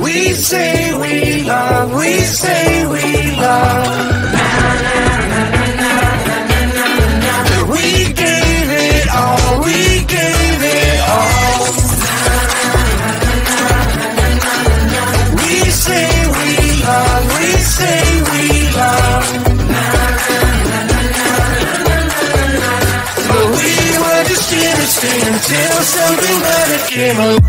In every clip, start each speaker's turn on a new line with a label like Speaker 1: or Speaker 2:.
Speaker 1: We say we love, we say we love. We gave it all, we gave it all. We say we love, we say we love. But we were just innocent until something better came along.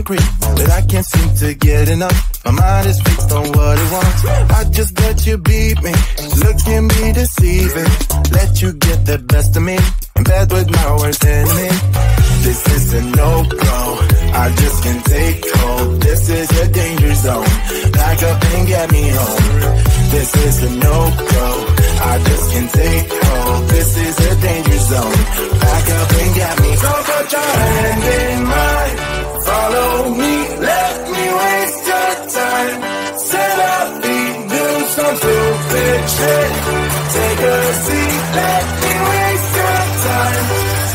Speaker 2: But I can't seem to get enough. My mind is fixed on what it wants. I just let you beat me, look at me deceiving. Let you get the best of me, in bed with my worst enemy. This is a no-go, I just can't take hold. This is a danger zone, back up and get me home. This is a no-go, I just can't take hold. This is a danger zone, back up and get me. So put your hand in mine, follow me, let me waste your time. Set up, do some stupid shit. Take a seat, let me waste your time.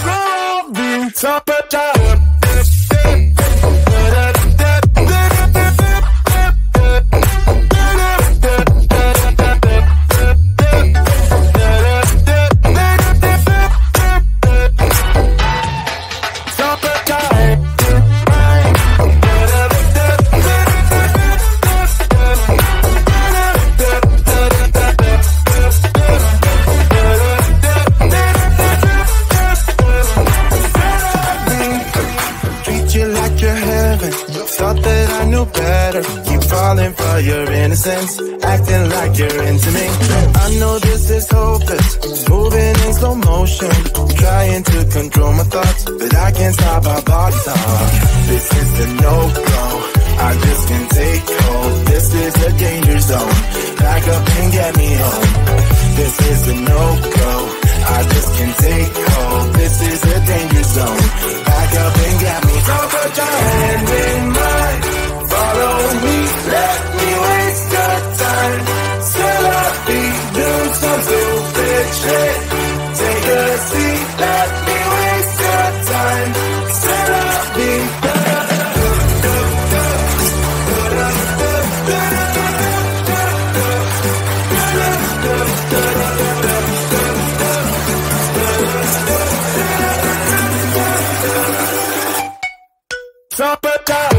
Speaker 2: Roll me, top of top. Falling for your innocence, acting like you're into me. I know this is hopeless, moving in slow motion, trying to control my thoughts, but I can't stop our body talk. This is a no-go, I just can't take hold. This is a danger zone, back up and get me home. This is a no-go, I just can't take hold. This is a danger zone, back up and get me. So put your hand in mine, follow me, let me waste your time. Still up, do some stupid shit. Take a seat, let me waste your time. Still up, Top of top.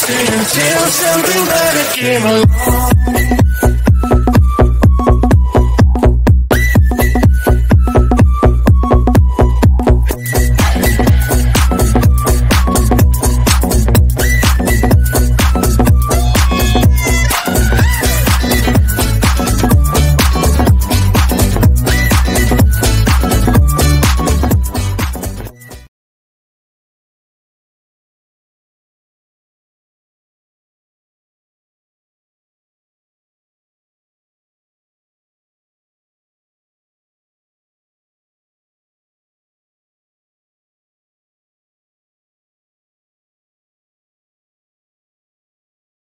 Speaker 1: stay until something better came along.